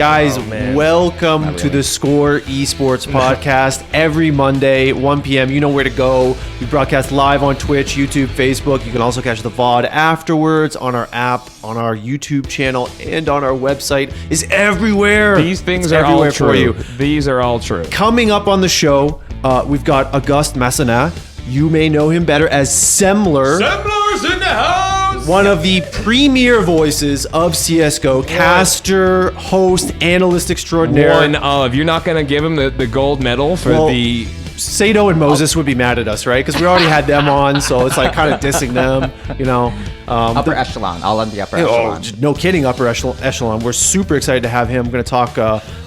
Guys, welcome to the Score eSports podcast. Every Monday, 1 p.m. You know where to go. We broadcast live on Twitch, YouTube, Facebook. You can also catch the VOD afterwards on our app, on our YouTube channel, and on our website. It's everywhere. These things are all true. For you. These are all true. Coming up on the show, we've got Auguste Massonnat. You may know him better as Semmler. Semmler's in the house! One of the premier voices of CSGO, caster, host, analyst extraordinaire. One of. You're not going to give him the gold medal for the... Sato and Moses would be mad at us, right? Because we already had them on, so it's like kind of dissing them, you know. Upper echelon, all on the upper echelon. No kidding, upper echelon. We're super excited to have him. We're going to talk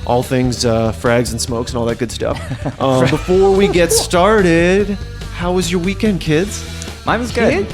all things frags and smokes and all that good stuff. Before we get started, how was your weekend, kids? Mine was good.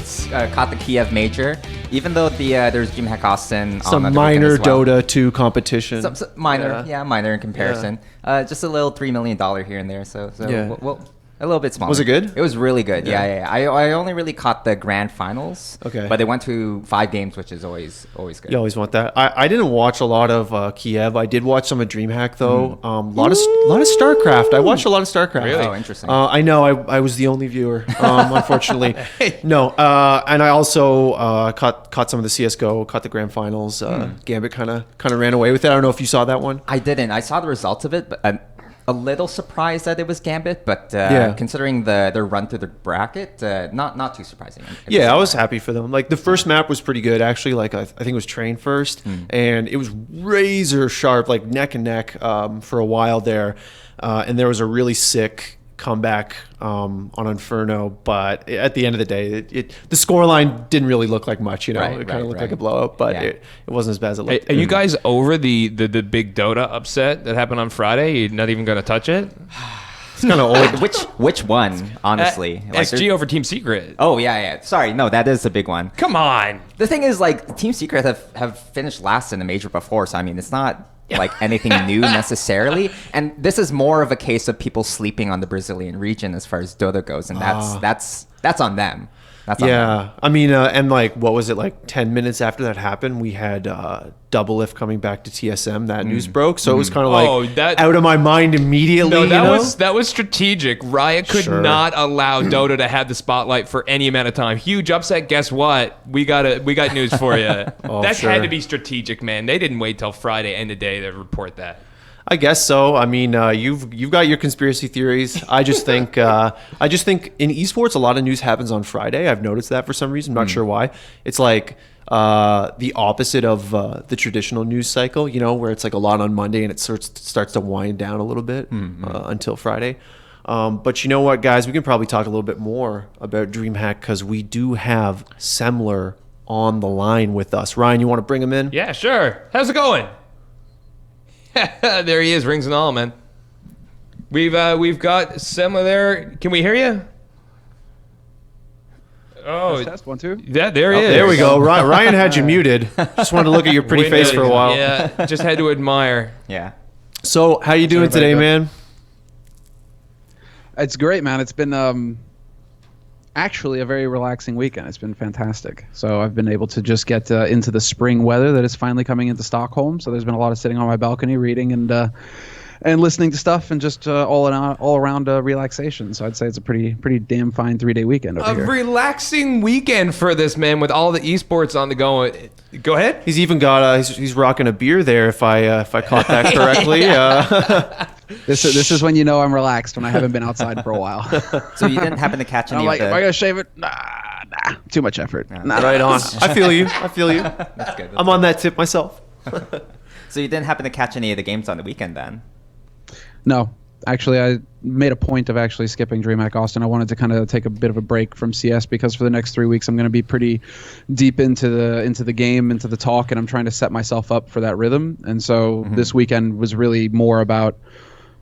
Caught the Kiev major, even though there's DreamHack Austin. Some minor Dota 2 competition. Some minor, minor in comparison. Just a little $3 million here and there. So well, a little bit smaller. Was it good? It was really good. Yeah. I only really caught the grand finals. Okay. But they went to 5 games, which is always good. You always want that. I didn't watch a lot of Kiev. I did watch some of DreamHack though. A lot of StarCraft. I watched a lot of StarCraft. Really? Oh, interesting. I know. I was the only viewer, unfortunately. No. And I also caught some of the CS:GO. Caught the grand finals. Gambit kind of ran away with it. I don't know if you saw that one. I didn't. I saw the results of it, but. A little surprised that it was Gambit, but considering their run through the bracket, not too surprising. Yeah, I was happy for them. Like the first map was pretty good, actually. Like I think it was Train first, and it was razor sharp, like neck and neck for a while there. And there was a really sick comeback on Inferno, but at the end of the day, the scoreline didn't really look like much. You know, it kind of looked like a blowout, but it wasn't as bad as it looked. Are you guys over the big Dota upset that happened on Friday? You're not even going to touch it? It's kind of old. Which one, honestly? SG over Team Secret. Oh, yeah. Sorry, no, that is the big one. Come on. The thing is, like, Team Secret have finished last in the major before, so I mean, it's not like anything new necessarily, and this is more of a case of people sleeping on the Brazilian region as far as Dota goes, and that's on them. That's on them. I mean, and like, what was it, like 10 minutes after that happened, we had Double Lift coming back to TSM. That news broke, so it was kind of like out of my mind immediately. No, that was strategic. Riot could not allow Dota to have the spotlight for any amount of time. Huge upset. Guess what? We got news for you. Had to be strategic, man. They didn't wait till Friday end of day to report that. I guess so. I mean, you've got your conspiracy theories. I just think in esports, a lot of news happens on Friday. I've noticed that for some reason. I'm not sure why. It's like the opposite of the traditional news cycle, you know, where it's like a lot on Monday and it starts to wind down a little bit until Friday. But you know what, guys? We can probably talk a little bit more about DreamHack because we do have Semmler on the line with us. Ryan, you want to bring him in? Yeah, sure. How's it going? There he is, rings and all, man. We've got Semmler there. Can we hear you? Oh, test 1 2. Yeah, there he is. There we go. Ryan had you muted. Just wanted to look at your pretty face for a while. Yeah, just had to admire. Yeah. So, how you doing today, man? It's great, man. It's been actually a very relaxing weekend. It's been fantastic. So I've been able to just get into the spring weather that is finally coming into Stockholm. So there's been a lot of sitting on my balcony reading and listening to stuff and just all around relaxation. So I'd say it's a pretty damn fine 3-day weekend over here. A relaxing weekend for this man with all the esports on the go. Go ahead. He's even got he's rocking a beer there if I caught that correctly. This is when you know I'm relaxed, when I haven't been outside for a while. So you didn't happen to catch any I'm like, of the... am I gonna shave it? Nah, too much effort. Nah. Right on. I feel you. That's good. I'm on that tip myself. So you didn't happen to catch any of the games on the weekend then? No. Actually, I made a point of actually skipping DreamHack Austin. I wanted to kind of take a bit of a break from CS because for the next 3 weeks I'm going to be pretty deep into the game, into the talk, and I'm trying to set myself up for that rhythm. And so this weekend was really more about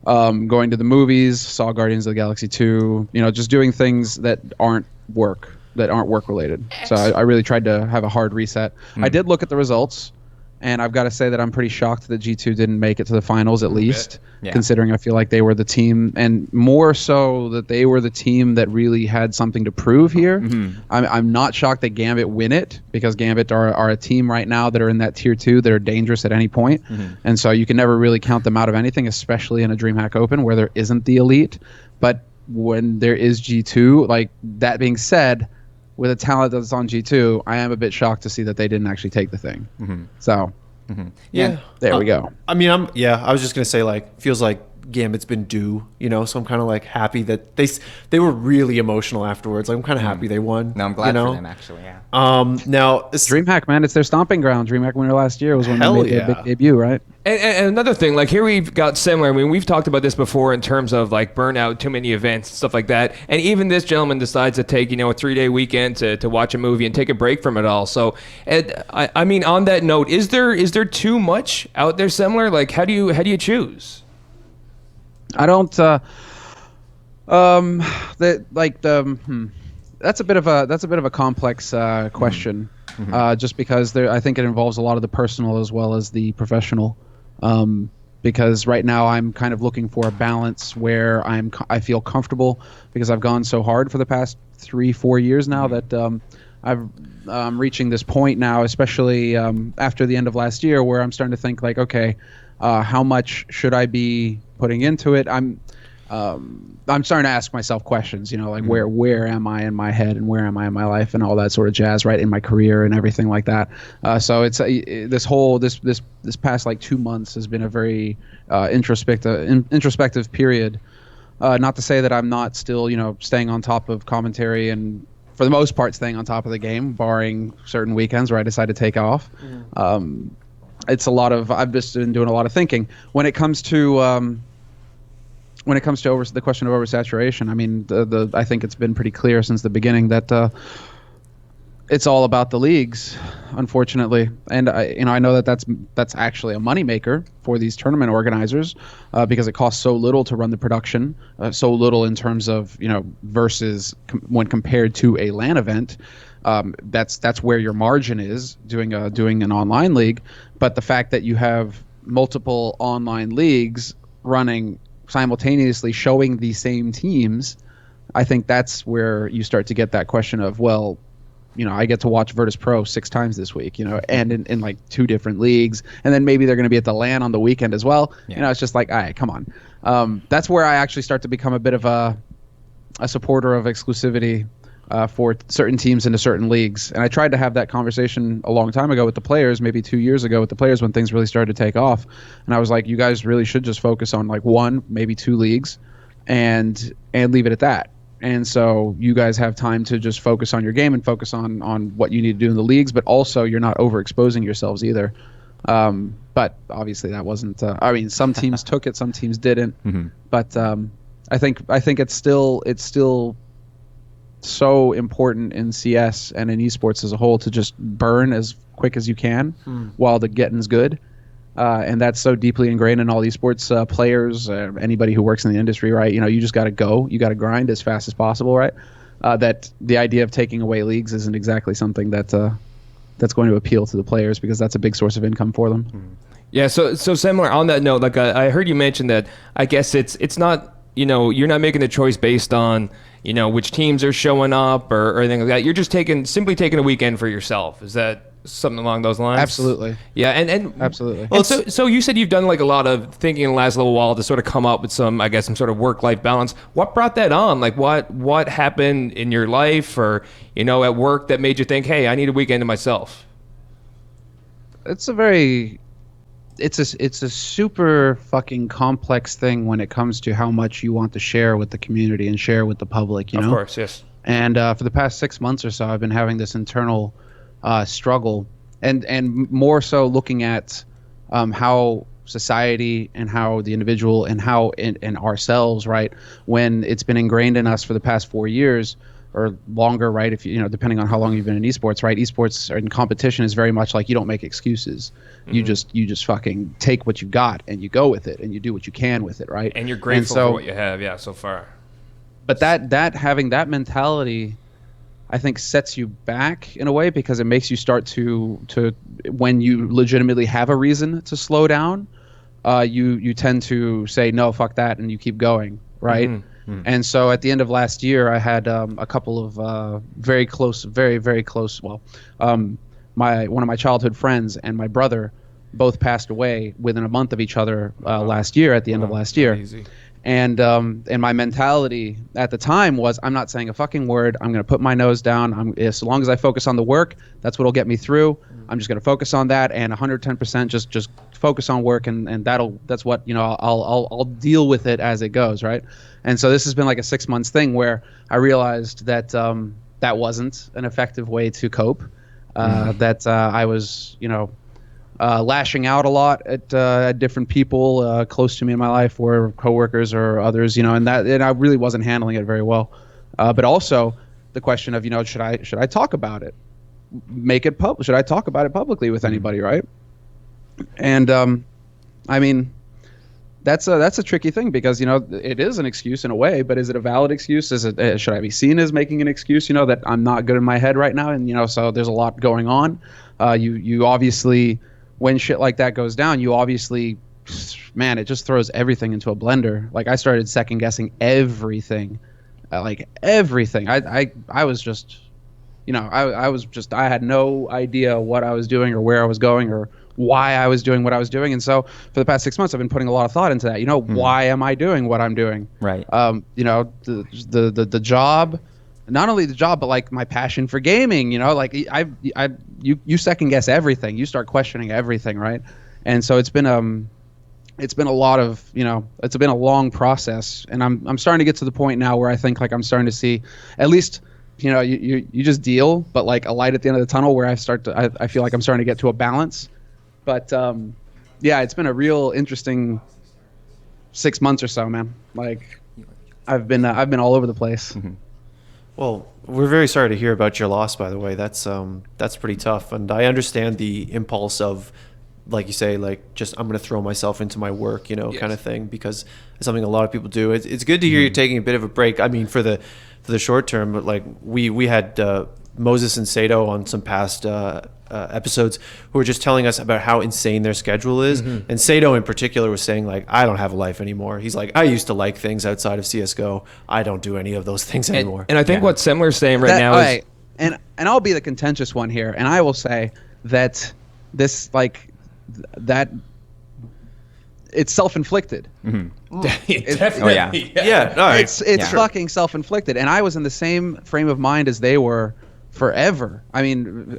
going to the movies, saw Guardians of the Galaxy 2, you know, just doing things that aren't work related. So I really tried to have a hard reset. I did look at the results. And I've got to say that I'm pretty shocked that G2 didn't make it to the finals at least, Yeah. considering I feel like they were the team, and more so that they were the team that really had something to prove here. I'm not shocked that Gambit win it, because Gambit are a team right now that are in that tier 2 that are dangerous at any point. And so you can never really count them out of anything, especially in a DreamHack Open where there isn't the elite. But when there is G2, like, that being said, with a talent that's on G2, I am a bit shocked to see that they didn't actually take the thing. So, Yeah. there we go. I mean, I was just gonna say, like, feels like Gambit's been due, you know. So I'm kind of like happy that they were really emotional afterwards. Like, I'm kind of happy they won. No, I'm glad you know? for them, actually, yeah. Now this, DreamHack, man, it's their stomping ground. DreamHack winner last year was when Hell they made yeah. their big debut, right? And another thing, like here we've got Semmler. I mean, we've talked about this before in terms of like burnout, too many events, stuff like that. And even this gentleman decides to take, a 3-day weekend to watch a movie and take a break from it all. So, Ed, I mean, on that note, is there too much out there, Semmler? Like, how do you choose? I don't. That's a bit of a complex question, just because I think it involves a lot of the personal as well as the professional. Because right now I'm kind of looking for a balance where I feel comfortable, because I've gone so hard for the past 3-4 years now that I'm reaching this point now, especially after the end of last year, where I'm starting to think like, okay, how much should I be putting into it? I'm starting to ask myself questions, like where am I in my head, and where am I in my life, and all that sort of jazz, right, in my career and everything like that. So it's this past like 2 months has been a very introspective period. Not to say that I'm not still staying on top of commentary, and for the most part staying on top of the game, barring certain weekends where I decide to take off. It's a lot of, I've just been doing a lot of thinking when it comes to the question of oversaturation. I mean, I think it's been pretty clear since the beginning that it's all about the leagues, unfortunately. And I know that that's actually a moneymaker for these tournament organizers, because it costs so little to run the production, so little in terms of versus when compared to a LAN event. That's where your margin is doing an online league. But the fact that you have multiple online leagues running simultaneously, showing the same teams, I think that's where you start to get that question of, well, I get to watch Virtus Pro 6 times this week, and in like 2 different leagues, and then maybe they're going to be at the LAN on the weekend as well. Yeah. It's just like, all right, come on. That's where I actually start to become a bit of a supporter of exclusivity for certain teams into certain leagues. And I tried to have that conversation a long time ago with the players, maybe 2 years ago with the players, when things really started to take off. And I was like, you guys really should just focus on like 1, maybe 2 leagues and leave it at that. And so you guys have time to just focus on your game and focus on what you need to do in the leagues, but also you're not overexposing yourselves either. But obviously that wasn't, some teams took it, some teams didn't. But I think it's still so important in CS and in esports as a whole to just burn as quick as you can while the getting's good. And that's so deeply ingrained in all esports players, anybody who works in the industry, right? You just got to go. You got to grind as fast as possible, right? That the idea of taking away leagues isn't exactly something that's going to appeal to the players, because that's a big source of income for them. Yeah, so similar on that note, like I heard you mention that I guess it's not, you're not making a choice based on, which teams are showing up or anything like that. You're just simply taking a weekend for yourself. Is that something along those lines? Absolutely. Yeah, and absolutely. And so you said you've done like a lot of thinking in the last little while to sort of come up with some sort of work-life balance. What brought that on? Like what happened in your life or at work that made you think, hey, I need a weekend to myself? It's a super fucking complex thing when it comes to how much you want to share with the community and share with the public, Of course, yes. And for the past 6 months or so, I've been having this internal struggle, and more so looking at how society and how the individual and how in ourselves, right, when it's been ingrained in us for the past 4 years or longer, right, if depending on how long you've been in esports, right, esports in competition is very much like you don't make excuses. You just fucking take what you got and you go with it and you do what you can with it, right? And you're grateful for what you have, so far. But that having that mentality I think sets you back in a way, because it makes you start to when you legitimately have a reason to slow down, you tend to say no, fuck that, and you keep going, right? And so at the end of last year, I had a couple of very close, very close. Well, one of my childhood friends and my brother both passed away within a month of each other last year, at the end of last year. Easy. And my mentality at the time was, I'm not saying a fucking word. I'm going to put my nose down. As long as I focus on the work, that's what'll get me through. I'm just going to focus on that, and 110% just focus on work, and that's what, you know, I'll deal with it as it goes, right? And so this has been like a 6 months thing where I realized that that wasn't an effective way to cope. That I was, you know, lashing out a lot at different people close to me in my life, or coworkers or others, you know, and I really wasn't handling it very well. But also the question of, you know, should I talk about it, make it public? Should I talk about it publicly with anybody, right? And I mean, that's a tricky thing, because, you know, it is an excuse in a way, but is it a valid excuse? Should I be seen as making an excuse, you know, that I'm not good in my head right now? And, you know, so there's a lot going on. You obviously, when shit like that goes down, you obviously, man, it just throws everything into a blender. Like, I started second guessing everything, like everything. I was just, you know, I had no idea what I was doing or where I was going or why I was doing what I was doing. And so for the past 6 months, I've been putting a lot of thought into that. You know, why am I doing what I'm doing? Right. You know, the job, not only the job, but like my passion for gaming, you know, like you second guess everything. You start questioning everything, right? And so it's been a lot of, you know, it's been a long process, and I'm starting to get to the point now where I think, like, I'm starting to see, at least, you know, you just deal, but like a light at the end of the tunnel where I feel like I'm starting to get to a balance. But yeah, it's been a real interesting 6 months or so, man. Like, I've been all over the place. Well, we're very sorry to hear about your loss, by the way. That's pretty tough, and I understand the impulse of, like you say, like, just, I'm going to throw myself into my work, you know, kind of thing, because it's something a lot of people do. It's good to hear you taking a bit of a break. I mean, for the short term, but like we had Moses and Sato on some past episodes who were just telling us about how insane their schedule is. And Sato in particular was saying, like, I don't have a life anymore. He's like, I used to like things outside of CSGO. I don't do any of those things anymore. And I think what Semmler's saying now is... And I'll be the contentious one here, and I will say that this, like, that it's self-inflicted. Definitely. Yeah. All right. It's fucking self-inflicted. And I was in the same frame of mind as they were forever. I mean,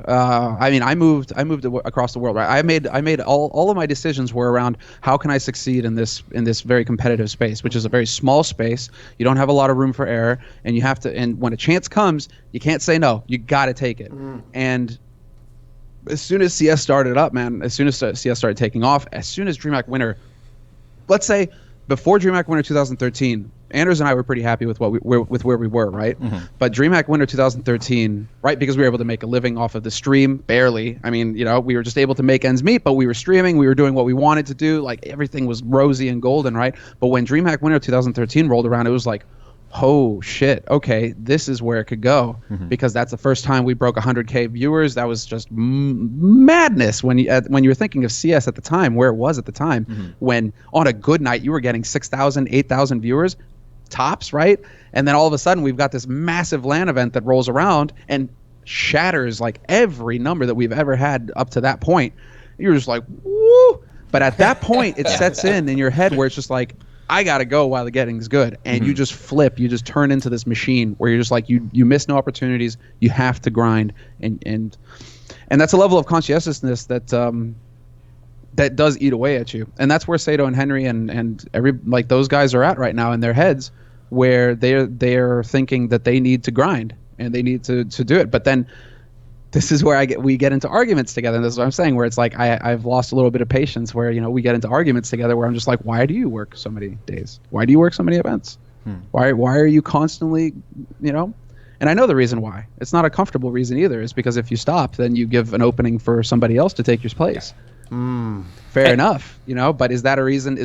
I moved across the world. Right. I made all of my decisions were around how can I succeed in this very competitive space, which is a very small space. You don't have a lot of room for error, and you have to. And when a chance comes, you can't say no. You got to take it. And as soon as CS started up, man, as soon as CS started taking off, as soon as DreamHack Winter, let's say before DreamHack Winter 2013, Anders and I were pretty happy with where we were, right? But DreamHack Winter 2013, right, because we were able to make a living off of the stream, barely. I mean, you know, we were just able to make ends meet, but we were streaming, we were doing what we wanted to do, like everything was rosy and golden, right? But when DreamHack Winter 2013 rolled around, it was like, oh shit, okay, this is where it could go, because that's the first time we broke 100K viewers. That was just madness when you were thinking of CS at the time, where it was at the time, when on a good night you were getting 6,000, 8,000 viewers tops, right? And then all of a sudden we've got this massive LAN event that rolls around and shatters like every number that we've ever had up to that point. You're just like, woo! But at that point it sets in your head where it's just like, I gotta go while the getting's good, and you just flip. You just turn into this machine where you're just like, you miss no opportunities. You have to grind, and that's a level of conscientiousness that that does eat away at you. And that's where Sato and Henry and like those guys are at right now in their heads, where they're thinking that they need to grind and they need to do it. But then this is where we get into arguments together, and this is what I'm saying, where it's like I've lost a little bit of patience, where, you know, we get into arguments together where I'm just like, why do you work so many days? Why do you work so many events? Why are you constantly, you know? And I know the reason why. It's not a comfortable reason either. It's because if you stop, then you give an opening for somebody else to take your place. Fair enough, you know, but is that a reason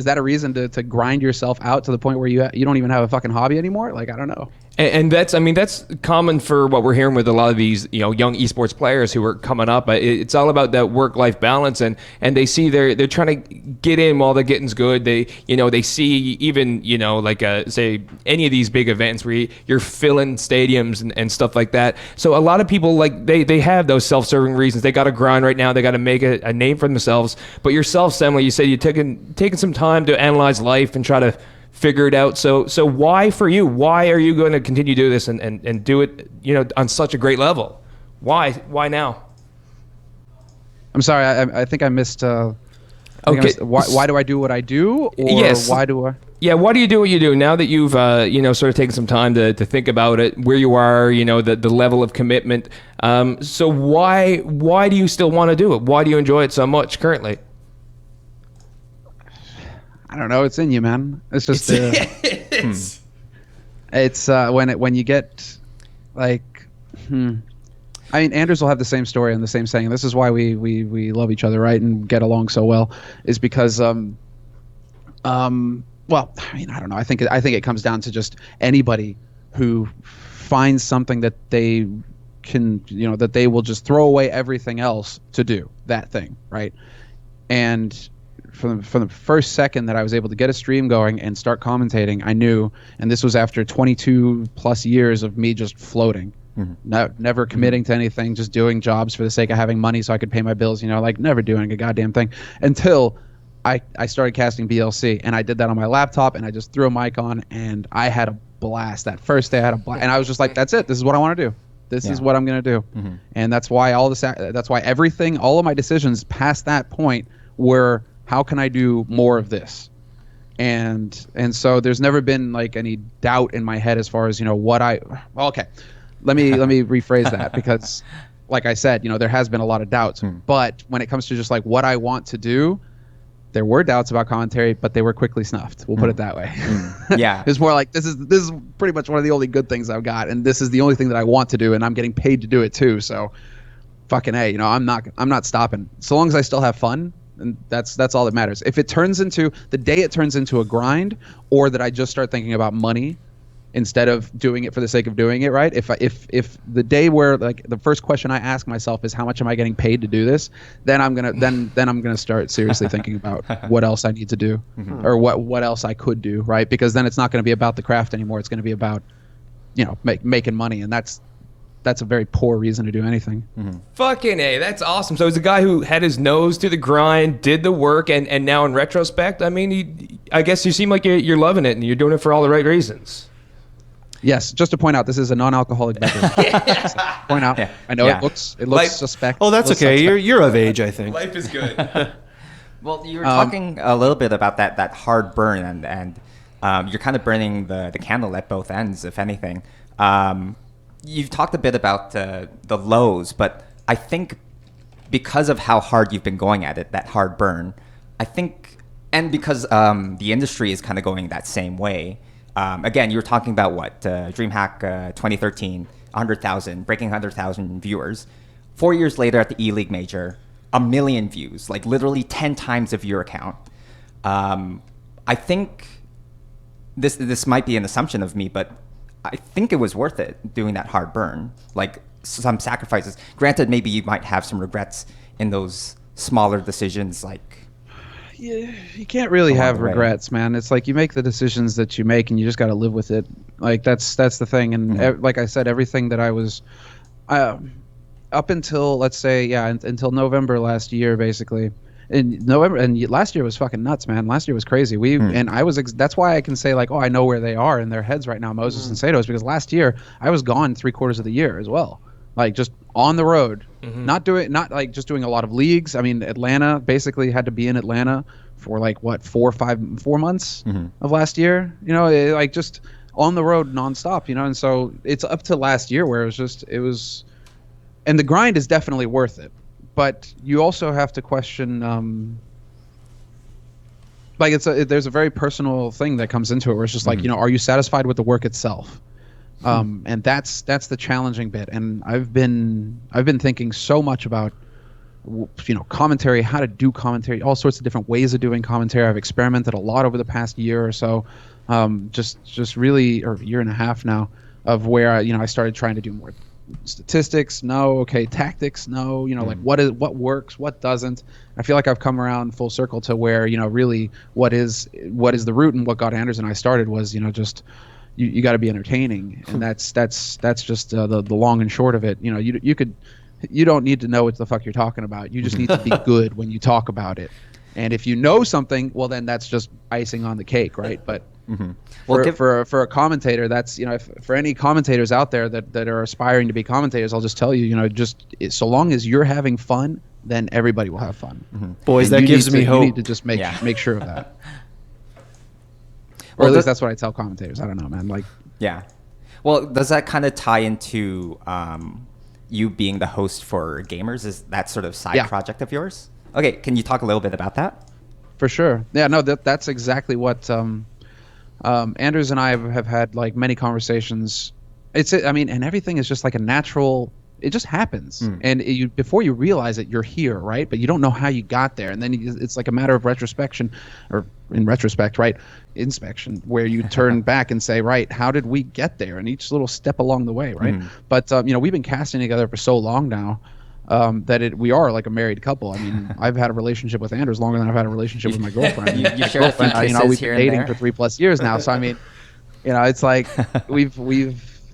to grind yourself out to the point where you don't even have a fucking hobby anymore? Like, I don't know. And that's, I mean, that's common for what we're hearing with a lot of these, young esports players who are coming up. It's all about that work-life balance, and they see they're trying to get in while the getting's good. They see even, like say any of these big events where you're filling stadiums and stuff like that. So a lot of people, like, they have those self-serving reasons. They got to grind right now. They got to make a name for themselves. But yourself, Semmler, you said you're taking some time to analyze life and try to figure it out. So why for you? Why are you going to continue to do this and do it, on such a great level? Why now? I'm sorry, I think I missed. Okay. Why do I do what I do? Or yes. Why do I? Yeah, why do you do what you do now that you've sort of taken some time to think about it, where you are, the level of commitment. So why do you still want to do it? Why do you enjoy it so much currently? I don't know. It's in you, man. It's just. It's when you get like. I mean, Anders will have the same story and the same saying. This is why we love each other, right, and get along so well, is because well, I mean, I don't know. I think it comes down to just anybody who finds something that they can, that they will just throw away everything else to do that thing, right? And from the first second that I was able to get a stream going and start commentating, I knew, and this was after 22 plus years of me just floating. Never committing to anything, just doing jobs for the sake of having money so I could pay my bills, like never doing a goddamn thing until I started casting BLC, and I did that on my laptop, and I just threw a mic on, and I had a blast. That first day I had a blast, and I was just like, that's it. This is what I want to do. This is what I'm going to do. And that's why everything, all of my decisions past that point were, how can I do more of this? And so there's never been like any doubt in my head as far as, okay. Let me rephrase that, because like I said, there has been a lot of doubts, but when it comes to just like what I want to do, there were doubts about commentary, but they were quickly snuffed. We'll put it that way. Yeah. It's more like this is pretty much one of the only good things I've got, and this is the only thing that I want to do, and I'm getting paid to do it too. So fucking A, I'm not stopping. So long as I still have fun, and that's all that matters. If it turns into the day it turns into a grind, or that I just start thinking about money instead of doing it for the sake of doing it, right? If the day where like the first question I ask myself is how much am I getting paid to do this, then I'm gonna then I'm gonna start seriously thinking about what else I need to do, or what else I could do, right? Because then it's not going to be about the craft anymore. It's going to be about making money, and that's a very poor reason to do anything. Fucking A, that's awesome. So he's a guy who had his nose to the grind, did the work, and now in retrospect, I mean, I guess you seem like you're loving it and you're doing it for all the right reasons. Yes, just to point out, this is a non-alcoholic beverage. Point out, I know it looks suspect. Oh, that's okay. Suspect. You're of age, I think. Life is good. Well, you were talking a little bit about that hard burn, and you're kind of burning the candle at both ends, if anything. You've talked a bit about the lows, but I think because of how hard you've been going at it, that hard burn, I think, and because the industry is kind of going that same way. Again, you were talking about what? DreamHack 2013, 100,000, breaking 100,000 viewers. 4 years later at the E-League Major, 1 million views, like literally 10 times a viewer count. I think this might be an assumption of me, but I think it was worth it doing that hard burn, like some sacrifices. Granted, maybe you might have some regrets in those smaller decisions, like. Yeah, you can't really have regrets, man. It's like you make the decisions that you make, and you just got to live with it. Like that's the thing. And like I said, everything that I was up until, let's say, until November last year, basically. In November, and last year was fucking nuts, man. Last year was crazy. And I was. That's why I can say like, I know where they are in their heads right now, Moses and Satos, because last year I was gone 3/4 of the year as well, like just on the road, not like just doing a lot of leagues. I mean, Atlanta basically had to be in Atlanta for like what 4 months of last year. Like just on the road nonstop. And so it's up to last year where it was, and the grind is definitely worth it. But you also have to question, like there's a very personal thing that comes into it where it's just like, are you satisfied with the work itself? And that's the challenging bit. And I've been thinking so much about, commentary, how to do commentary, all sorts of different ways of doing commentary. I've experimented a lot over the past year or so, just really, or year and a half now, where I started trying to do more statistics. No, okay, tactics. No, like what works, what doesn't. I feel like I've come around full circle to where really what is the root, and what got Anders and I started was just you got to be entertaining, and that's just the long and short of it. You don't need to know what the fuck you're talking about. You just need to be good when you talk about it. And if you know something, well, then that's just icing on the cake, right? But for a commentator, that's for any commentators out there that are aspiring to be commentators, I'll just tell you, so long as you're having fun, then everybody will have fun. Boys, and that gives me hope. You need to just make sure of that. Or at least that's what I tell commentators. I don't know, man. Yeah. Well, does that kind of tie into you being the host for GAMERZ? Is that sort of side project of yours? Okay, can you talk a little bit about that? For sure. Yeah, no, that's exactly what Anders and I have had many conversations. And everything is just like a natural. It just happens, and before you realize it, you're here, right? But you don't know how you got there, and then it's like a matter of retrospection, or in retrospect, right? Inspection, where you turn back and say, right, how did we get there? And each little step along the way, right? But we've been casting together for so long now. That we are like a married couple. I mean, I've had a relationship with Anders longer than I've had a relationship with my girlfriend. you share a few kisses we've here been dating and there. for 3+ years now. So I mean, it's like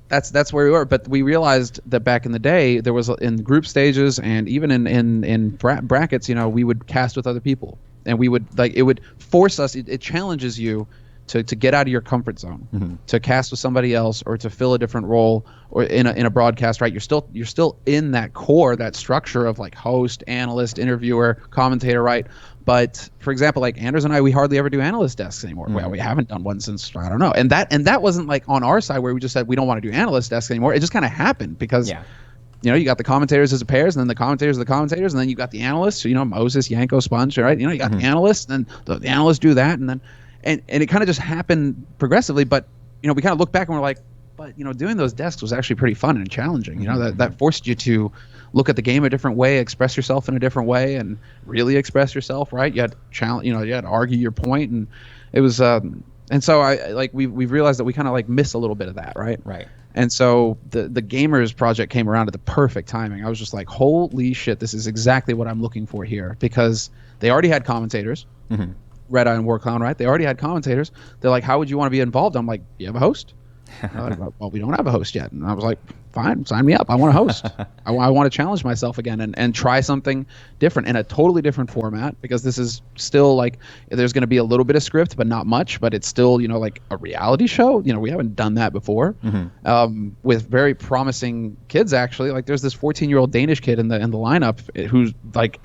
that's where we were. But we realized that back in the day, there was in group stages and even in brackets, we would cast with other people, and we would it would force us. It challenges you to get out of your comfort zone, to cast with somebody else, or to fill a different role, or in a broadcast, right? You're still in that core, that structure of host, analyst, interviewer, commentator, right? But for example, Anders and I, we hardly ever do analyst desks anymore. Well, we haven't done one since I don't know. And that wasn't on our side where we just said we don't want to do analyst desks anymore. It just kind of happened because you got the commentators as a pairs, and then the commentators are the commentators, and then you got the analysts, Moses, Yanko, Sponge, right? You got the analysts, and then the analysts do that, and then and it kind of just happened progressively. But we kind of look back and we're like, but doing those desks was actually pretty fun and challenging. That forced you to look at the game a different way, express yourself in a different way, and really express yourself, right? You had challenge, you had to argue your point, and it was and so we've realized that we kind of miss a little bit of that, right? Right. And so the GAMERZ project came around at the perfect timing. I was just like, holy shit, this is exactly what I'm looking for here, because they already had commentators. Red Eye and War Clown, right? They already had commentators. They're like, how would you want to be involved? I'm like, you have a host? Well, we don't have a host yet. And I was like, fine, sign me up. I want to host. I want to challenge myself again and try something different in a totally different format, because this is still there's going to be a little bit of script, but not much, but it's still, a reality show. We haven't done that before with very promising kids, actually. There's this 14-year-old Danish kid in the lineup who's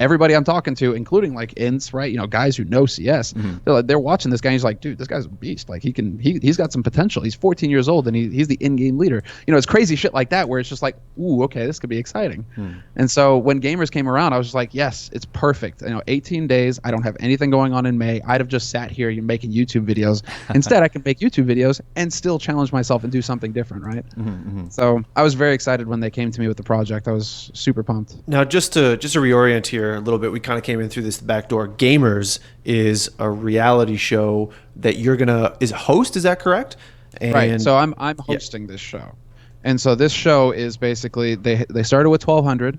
everybody I'm talking to, including Ints, right? Guys who know CS. They're watching this guy. And he's like, dude, this guy's a beast. He's got some potential. He's 14 years old and he's the in-game leader. It's crazy shit like that, where it's just ooh, okay, this could be exciting. And so when GAMERZ came around, I was just like, yes, it's perfect. 18 days, I don't have anything going on in May. I'd have just sat here making YouTube videos. Instead, I can make YouTube videos and still challenge myself and do something different, right? So I was very excited when they came to me with the project. I was super pumped. Now, just to reorient here a little bit, we kind of came in through this back door. GAMERZ is a reality show that you're is a host, is that correct? And right. So I'm hosting this show. And so this show is basically they started with 1200.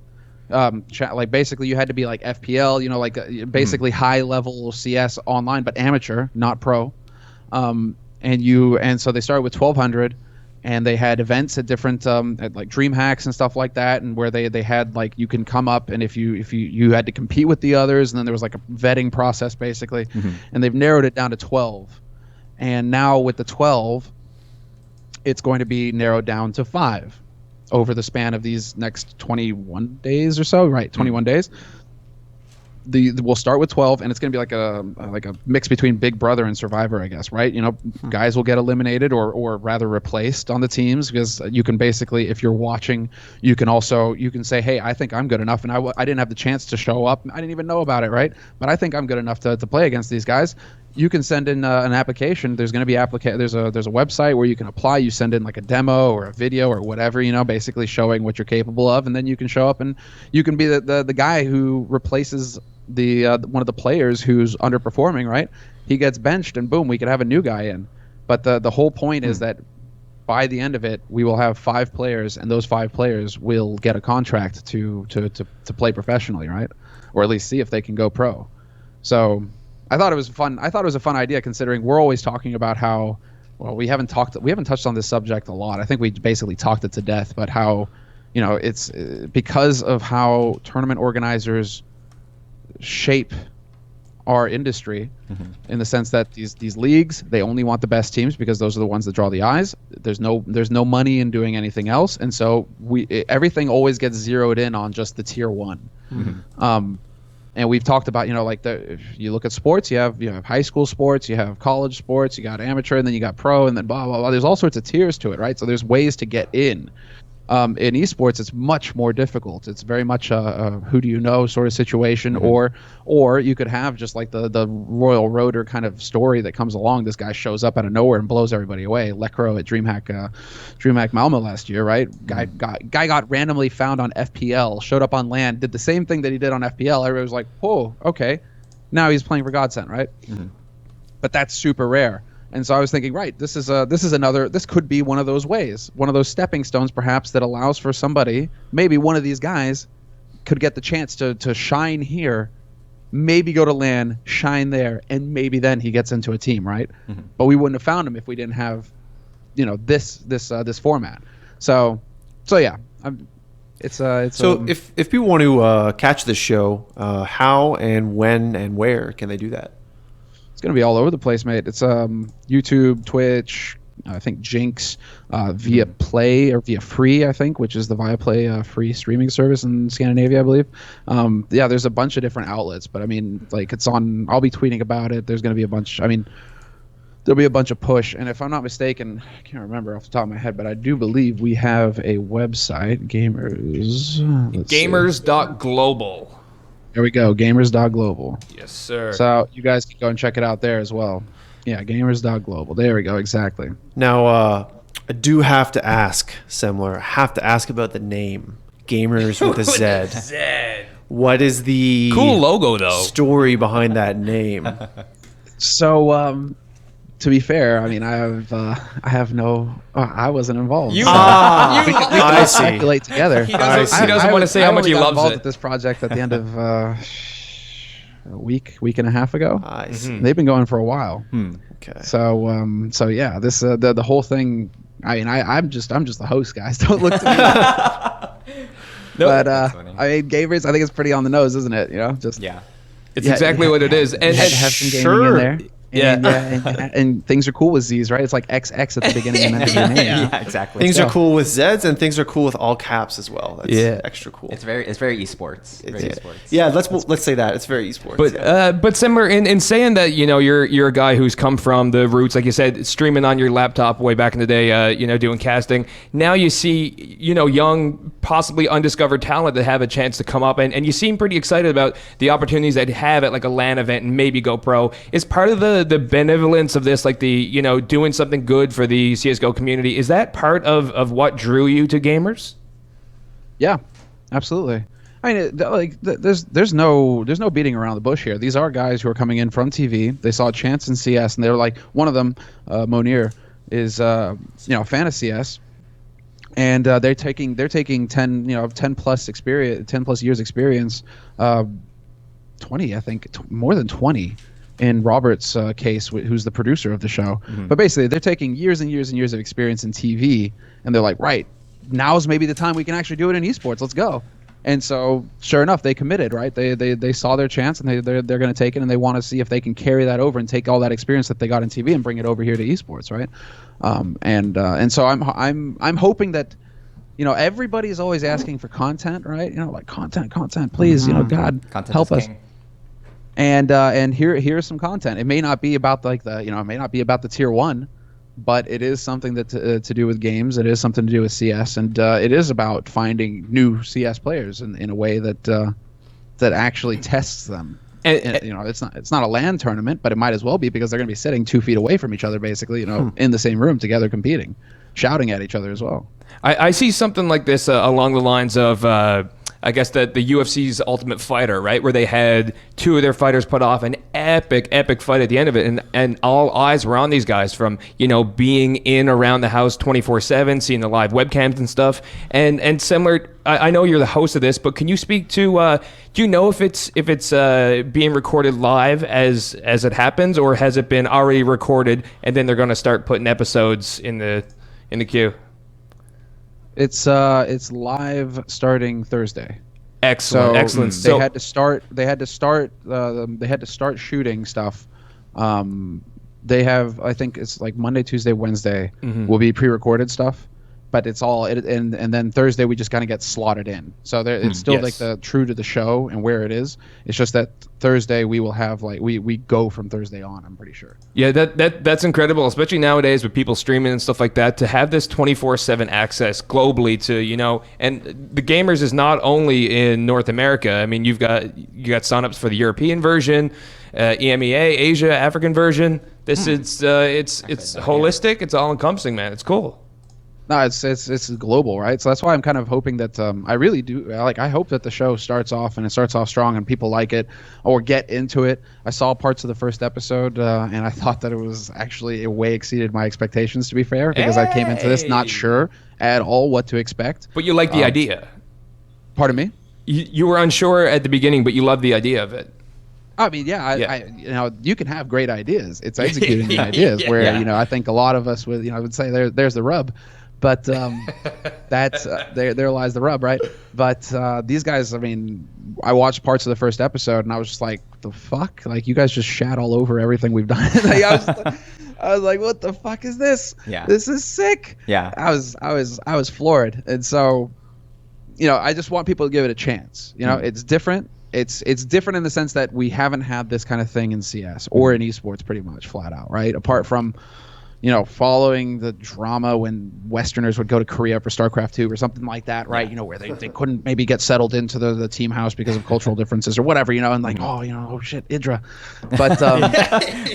Basically you had to be FPL, basically high level CS online, but amateur, not pro. And so they started with 1200, and they had events at different at DreamHacks and stuff like that, and where they had you can come up, and if you had to compete with the others, and then there was a vetting process basically, and they've narrowed it down to 12. And now with the 12, it's going to be narrowed down to 5 over the span of these next 21 days or so, right? 21 days. We'll start with 12, and it's going to be like a mix between Big Brother and Survivor, I guess, right? Guys will get eliminated or rather replaced on the teams, because you can basically, if you're watching, you can say, hey, I think I'm good enough, and I didn't have the chance to show up. I didn't even know about it, right? But I think I'm good enough to play against these guys. You can send in an application. There's going to be there's a website where you can apply. You send in a demo or a video or whatever, basically showing what you're capable of, and then you can show up and you can be the guy who replaces the one of the players who's underperforming, right? He gets benched, and boom, we could have a new guy in. But the whole point is that by the end of it, we will have 5 players, and those 5 players will get a contract to play professionally, right? Or at least see if they can go pro. So I thought it was fun. I thought it was a fun idea, considering we're always talking about how, well, we haven't touched on this subject a lot. I think we basically talked it to death, but how, it's because of how tournament organizers shape our industry, in the sense that these leagues, they only want the best teams because those are the ones that draw the eyes. There's no money in doing anything else, and so everything always gets zeroed in on just the tier 1. And we've talked about, if you look at sports, you have high school sports, you have college sports, you got amateur, and then you got pro, and then blah blah blah. There's all sorts of tiers to it, right? So there's ways to get in. In esports, it's much more difficult. It's very much a who do you know sort of situation, or you could have just like the Royal Roader kind of story that comes along. This guy shows up out of nowhere and blows everybody away. Lecro at DreamHack Malmo last year, right? Guy got randomly found on FPL, showed up on LAN, did the same thing that he did on FPL. Everybody was like, oh, okay, now he's playing for Godsend, right? But that's super rare. And so I was thinking, right, this could be one of those ways, one of those stepping stones perhaps that allows for somebody, maybe one of these guys could get the chance to shine here, maybe go to LAN, shine there, and maybe then he gets into a team, right? But we wouldn't have found him if we didn't have, this format. So yeah, it's so if people want to catch this show, how and when and where can they do that? It's going to be all over the place, mate. It's YouTube, Twitch, I think Jinx, via Play or via Free, I think, which is the Viaplay free streaming service in Scandinavia, I believe. Yeah, there's a bunch of different outlets, but I mean, like, it's on. I'll be tweeting about it. There's going to be a bunch. I mean, there'll be a bunch of push, and if I'm not mistaken, I can't remember off the top of my head, but I do believe we have a website, GAMERZ.global. There we go, gamers.global. Yes, sir. So you guys can go and check it out there as well. Yeah, gamers.global. There we go, exactly. Now, I do have to ask, Semmler, about the name, Gamers with a Z. Z. What is the cool logo, though, story behind that name? So, to be fair, I mean, I wasn't involved. I see. Speculate together. He doesn't want to say how much he loves it. At this project at the end of a week and a half ago. I see. They've been going for a while. Okay. So yeah, this the whole thing. I mean, I'm just the host, guys. Don't look to me. But I mean, Gamers, I think it's pretty on the nose, isn't it? Just it's exactly what it is. And have some gaming in there. And things are cool with Z's, right? It's like XX at the beginning and end of your name. Yeah, exactly. Things are cool with Z's, and things are cool with all caps as well. That's extra cool. It's very esports. Yeah, let's say that it's very esports. But Semmler, in saying that, you're a guy who's come from the roots, like you said, streaming on your laptop way back in the day, doing casting. Now you see, young, possibly undiscovered talent that have a chance to come up, and you seem pretty excited about the opportunities that you have at like a LAN event and maybe go pro. Is part of the benevolence of this, like the doing something good for the CS:GO community, is that part of what drew you to Gamers? Yeah, absolutely. I mean, there's no beating around the bush here. These are guys who are coming in from TV. They saw a chance in CS, and they were like, one of them, Monir, is a fan of CS, and they're taking 10 plus years experience, 20, I think, more than 20. In Robert's case, who's the producer of the show. But basically, they're taking years and years and years of experience in TV, and they're like, right, now's maybe the time we can actually do it in esports. Let's go. And so, sure enough, they committed, right? They saw their chance, and they're going to take it, and they want to see if they can carry that over and take all that experience that they got in TV and bring it over here to esports, right? And so I'm hoping that, everybody's always asking for content, right? Like content, please, God, content help us. King. And here's some content. It may not be about it may not be about the tier 1, but it is something that to do with games. It is something to do with CS, and it is about finding new CS players in a way that actually tests them. And it's not a LAN tournament, but it might as well be, because they're going to be sitting 2 feet away from each other, basically, in the same room together competing, shouting at each other as well. I see something like this along the lines of I guess the UFC's Ultimate Fighter, right, where they had two of their fighters put off an epic fight at the end of it, and all eyes were on these guys from being in around the house 24/7, seeing the live webcams and stuff, and similar. I know you're the host of this, but can you speak to? Do you know if it's being recorded live as it happens, or has it been already recorded and then they're going to start putting episodes in the queue? It's live starting Thursday. Excellent. They had to start shooting stuff. They have, I think it's like Monday, Tuesday, Wednesday will be pre-recorded stuff, but it's all and then Thursday we just kind of get slotted in. So it's still like the true to the show and where it is. It's just that Thursday we will have we go from Thursday on, I'm pretty sure. Yeah, that's incredible, especially nowadays with people streaming and stuff like that, to have this 24/7 access globally to, and the GAMERZ is not only in North America. I mean, you got signups for the European version, EMEA, Asia, African version. This is it's holistic, it's all encompassing, man. It's cool. No, it's global, right? So that's why I'm kind of hoping that I really do I hope that the show starts off strong and people like it or get into it. I saw parts of the first episode and I thought that it was actually way exceeded my expectations, to be fair, because I came into this not sure at all what to expect. But you like the idea. Pardon me? You were unsure at the beginning, but you loved the idea of it. I mean, you can have great ideas. It's executing the ideas where I think a lot of us would say there's the rub. But that's there lies the rub, right? But these guys, I mean, I watched parts of the first episode and I was just like, the fuck? Like, you guys just shat all over everything we've done. I was like, what the fuck is this? Yeah. This is sick. Yeah. I was floored. And so, I just want people to give it a chance. It's different. It's different in the sense that we haven't had this kind of thing in CS or in esports, pretty much flat out, right? Apart from following the drama when Westerners would go to Korea for StarCraft 2 or something like that, right? Where they couldn't maybe get settled into the team house because of cultural differences or whatever, and like, oh shit, Idra. But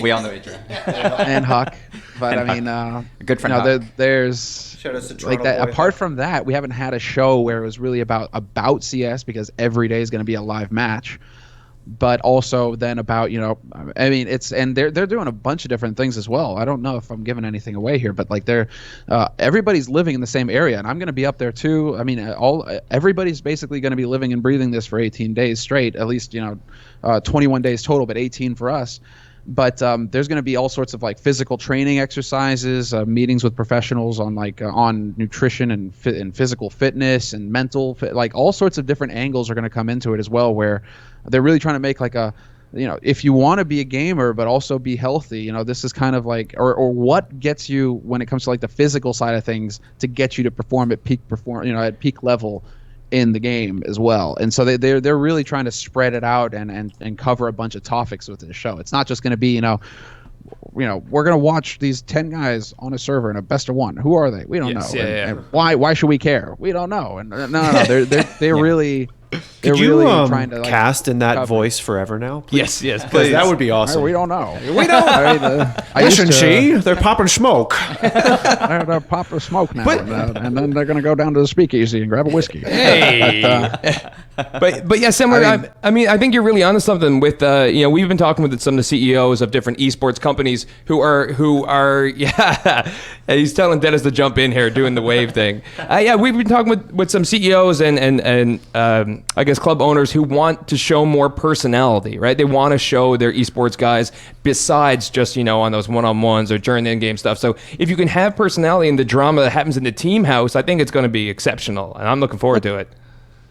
we all know Idra. And Huck. But and I mean, good friend. There's like that. Boy. Apart from that, we haven't had a show where it was really about CS, because every day is going to be a live match. But also then about, I mean, they're doing a bunch of different things as well. I don't know if I'm giving anything away here, but like everybody's living in the same area, and I'm going to be up there too. I mean, everybody's basically going to be living and breathing this for 18 days straight, at least, 21 days total, but 18 for us. But there's going to be all sorts of like physical training exercises, meetings with professionals on on nutrition and physical fitness and mental like all sorts of different angles are going to come into it as well, where they're really trying to make like a, if you want to be a gamer but also be healthy, this is kind of like, or what gets you when it comes to like the physical side of things to get you to perform at at peak level in the game as well. And so they're really trying to spread it out and cover a bunch of topics with the show. It's not just going to be, we're going to watch these 10 guys on a server in a best of one. Who are they? We don't know. And why should we care? We don't know. And no, they're really Could you trying to cast in that cover. voice forever now? Please? Yes, Because that would be awesome. We don't know. We don't. Listen, they're popping smoke. They're popping smoke now, and then they're going to go down to the speakeasy and grab a whiskey. Hey. But yeah, similar. I mean, I think you're really onto something with we've been talking with some of the CEOs of different esports companies who are yeah. He's telling Dennis to jump in here doing the wave thing. Yeah, we've been talking with some CEOs and I guess club owners who want to show more personality, right? They want to show their esports guys besides just on those one-on-ones or during the in-game stuff. So if you can have personality in the drama that happens in the team house, I think it's going to be exceptional, and I'm looking forward to it.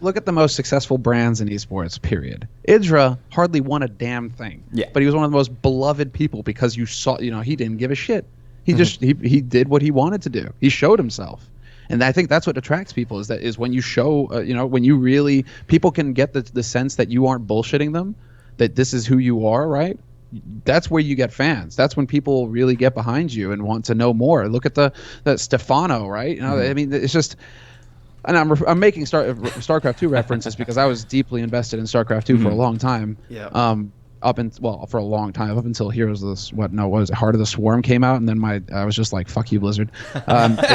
Look at the most successful brands in esports, period. Idra hardly won a damn thing. Yeah. But he was one of the most beloved people because you saw, he didn't give a shit. He just, he did what he wanted to do. He showed himself. And I think that's what attracts people is when you show, when you really, people can get the sense that you aren't bullshitting them, that this is who you are, right? That's where you get fans. That's when people really get behind you and want to know more. Look at the Stefano, right? I mean, it's just... And I'm making StarCraft 2 references because I was deeply invested in StarCraft 2 for a long time. Yeah. For a long time, up until Heroes of the Heart of the Swarm came out, and then I was just like, fuck you, Blizzard. They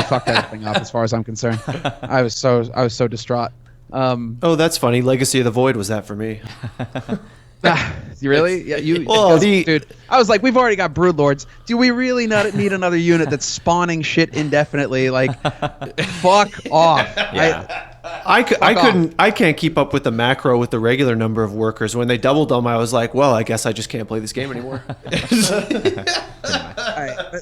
fucked everything up as far as I'm concerned. I was so distraught. Oh, that's funny. Legacy of the Void was that for me. You really? Yeah, you. Well, dude, I was like, we've already got Broodlords. Do we really not need another unit that's spawning shit indefinitely? Like, fuck off. Yeah. I can't keep up with the macro with the regular number of workers. When they doubled them, I was like, well, I guess I just can't play this game anymore. All right,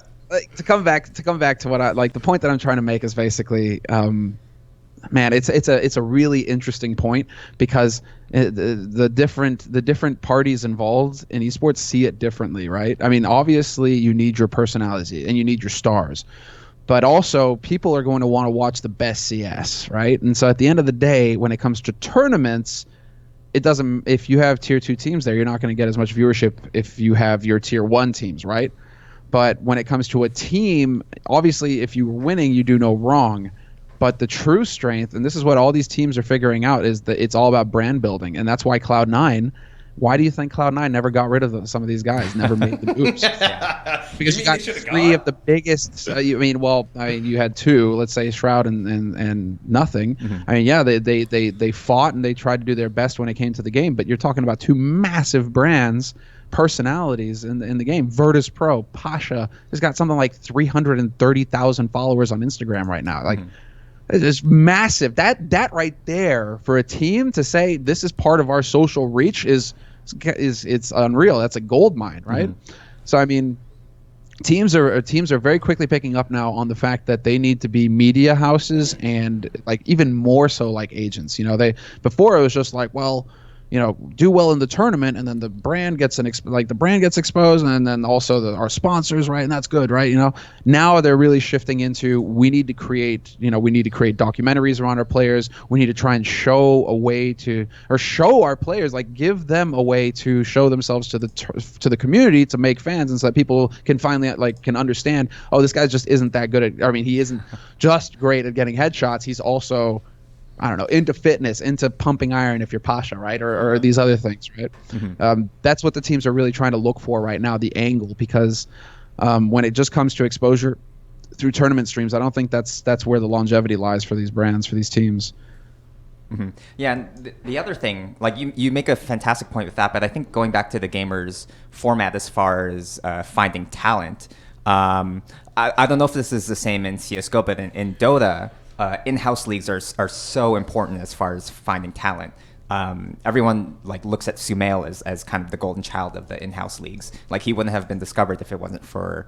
to come back to what I like. The point that I'm trying to make is basically, man, it's a really interesting point because the different parties involved in esports see it differently, right? I mean, obviously you need your personality and you need your stars, but also people are going to want to watch the best CS, right? And so at the end of the day, when it comes to tournaments, it doesn't. If you have tier 2 teams there, you're not going to get as much viewership if you have your tier 1 teams, right? But when it comes to a team, obviously if you're winning, you do no wrong. But the true strength, and this is what all these teams are figuring out, is that it's all about brand building. And that's why Cloud9, why do you think Cloud9 never got rid of some of these guys, never made the moves? Because you got 3 of the biggest, you had 2, let's say Shroud and Nothing. I mean, yeah, they fought and they tried to do their best when it came to the game, but you're talking about 2 massive brands, personalities in the game. Virtus Pro, Pasha, has got something like 330,000 followers on Instagram right now. Like, it's massive. That right there for a team to say this is part of our social reach is it's unreal. That's a gold mine, right? So I mean, teams are very quickly picking up now on the fact that they need to be media houses and like even more so like agents. You know, before it was just like, well, you know, do well in the tournament, and then the brand gets exposed, and then also our sponsors, right? And that's good, right? You know, now they're really shifting into we need to create documentaries around our players. We need to try and show our players, like give them a way to show themselves to the community to make fans, and so that people can finally can understand. Oh, this guy just isn't that good at. I mean, he isn't just great at getting headshots. He's also, I don't know, into fitness, into pumping iron if you're Pasha, right? Or these other things, right? That's what the teams are really trying to look for right now, the angle, because when it just comes to exposure through tournament streams, I don't think that's where the longevity lies for these brands, for these teams. Yeah, and the other thing, like you make a fantastic point with that, but I think going back to the GAMERZ format as far as finding talent, I don't know if this is the same in CSGO, but in Dota, in-house leagues are so important as far as finding talent. Everyone looks at Sumail as kind of the golden child of the in-house leagues. Like, he wouldn't have been discovered if it wasn't for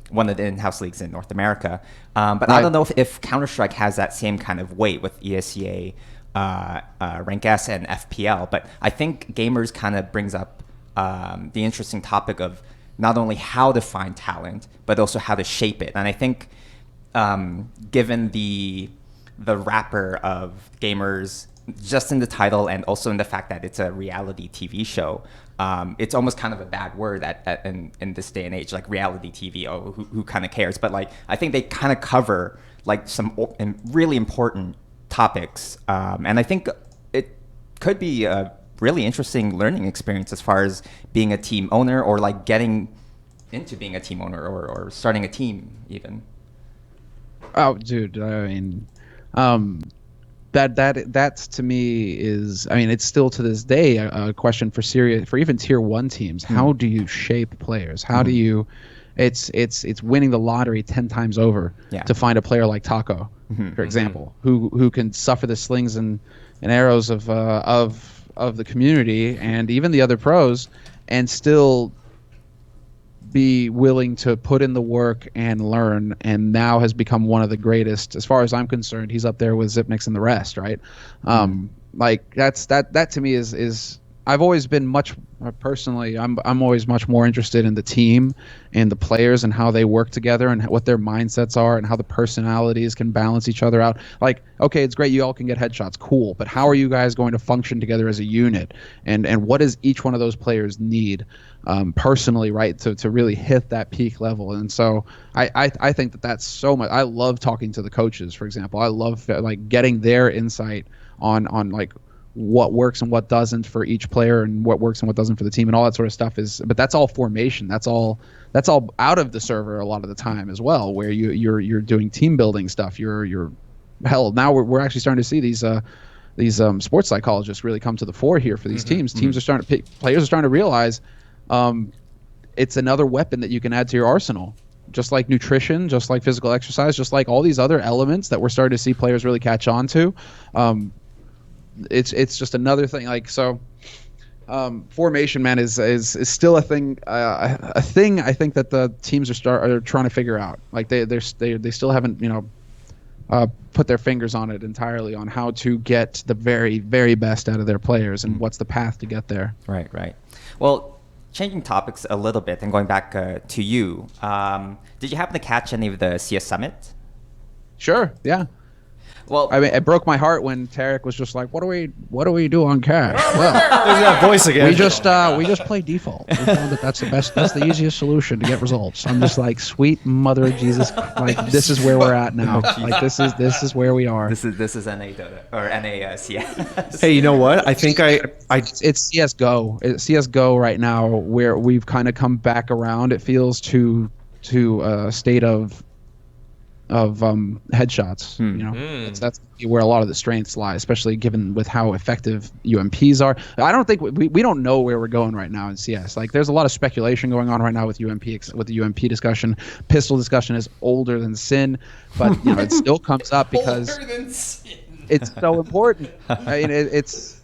one of the in-house leagues in North America. But right. I don't know if Counter-Strike has that same kind of weight with ESEA, Rank S, and FPL. But I think GAMERZ kind of brings up the interesting topic of not only how to find talent, but also how to shape it. And I think given the wrapper of GAMERZ, just in the title and also in the fact that it's a reality TV show, it's almost kind of a bad word in this day and age, like reality TV. Oh, who kind of cares? But I think they kind of cover some really important topics, and I think it could be a really interesting learning experience as far as being a team owner, or getting into being a team owner, or starting a team even. Oh, dude, I mean, that to me is, I mean, it's still to this day a question for even tier 1 teams. How do you shape players? How do you? It's winning the lottery 10 times over to find a player like Taco, for example, who can suffer the slings and arrows of the community and even the other pros, and still be willing to put in the work and learn, and now has become one of the greatest. As far as I'm concerned, he's up there with Zipnix and the rest, right? That to me is I've always been personally, I'm always much more interested in the team and the players and how they work together and what their mindsets are and how the personalities can balance each other out. Okay, it's great you all can get headshots, cool, but how are you guys going to function together as a unit? And what does each one of those players need personally, right, to really hit that peak level? And so I think that's so much. I love talking to the coaches, for example. I love getting their insight on what works and what doesn't for each player, and what works and what doesn't for the team, and all that sort of stuff but that's all formation. That's all out of the server a lot of the time as well, where you're doing team building stuff. You're hell, now we're actually starting to see these sports psychologists really come to the fore here for these teams. Teams are starting to players are starting to realize it's another weapon that you can add to your arsenal. Just like nutrition, just like physical exercise, just like all these other elements that we're starting to see players really catch on to. It's just another thing. Like, so formation, man, is still a thing. A thing I think that the teams are trying to figure out. Like they still haven't put their fingers on it entirely on how to get the very, very best out of their players and what's the path to get there. Right. Well, changing topics a little bit and going back to you, did you happen to catch any of the CS Summit? Sure, yeah. Well, I mean, it broke my heart when Tarek was just like, "What do we do on cash?" Well, There's that voice again. we just play default. We found that that's the best, that's the easiest solution to get results. I'm just like, sweet mother of Jesus, like this is where we're at now. Like this is where we are. This is NA Dota or NA CS. Hey, you know what? I think It's CS:GO. It's CS:GO right now, where we've kind of come back around. It feels to a state of headshots. That's where a lot of the strengths lie, especially given with how effective UMPs are. I don't think we don't know where we're going right now in CS. Like, there's a lot of speculation going on right now with with the UMP discussion. Pistol discussion is older than sin, but it still comes up because it's so important. I mean, it's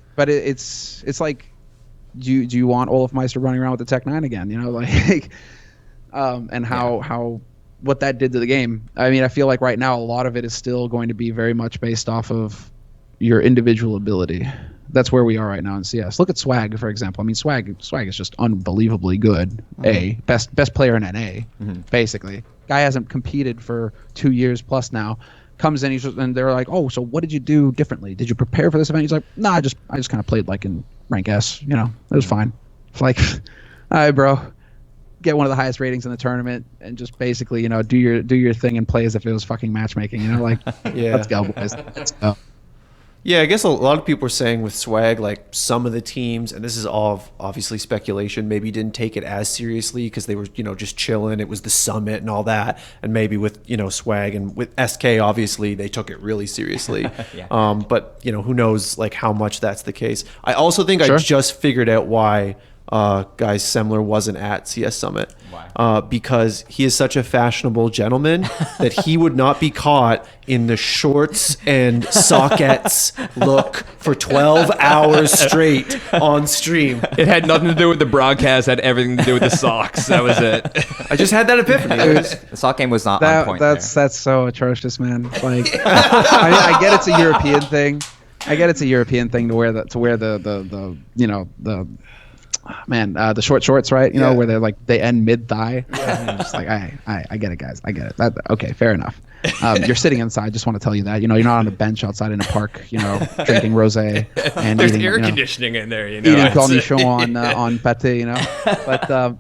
like, do you want Olaf Meister running around with the Tech 9 again? And how what that did to the game. I mean, I feel like right now a lot of it is still going to be very much based off of your individual ability. That's where we are right now in CS. Look at Swag, for example. I mean, Swag is just unbelievably good. Best player in NA, basically. Guy hasn't competed for 2 years plus now. Comes in, and they're like, "Oh, so what did you do differently? Did you prepare for this event?" He's like, "Nah, I just kind of played like in rank S. It was fine." It's like, all right, bro. Get one of the highest ratings in the tournament and just basically, do your thing and play as if it was fucking matchmaking. Yeah. Let's go, boys. Let's go. Yeah, I guess a lot of people are saying with Swag, like some of the teams, and this is all obviously speculation, maybe didn't take it as seriously because they were, just chilling. It was the summit and all that. And maybe with, Swag and with SK, obviously, they took it really seriously. Yeah. But, who knows, like, how much that's the case. I also think Sure. I just figured out why guys Semmler wasn't at CS Summit. Why? Because he is such a fashionable gentleman that he would not be caught in the shorts and sockets look for 12 hours straight on stream. It had nothing to do with the broadcast. It had everything to do with the socks. That was it. I just had that epiphany. The sock game was not on point. That's so atrocious, man. Like, I get it's a European thing. To wear the short shorts, right? Where they're like, they end mid thigh. Just like, I get it, guys. I get it. Okay, fair enough. You're sitting inside. Just want to tell you that. You're not on a bench outside in a park. Drinking rosé and There's eating, air conditioning in there. eating cornichon on pâté.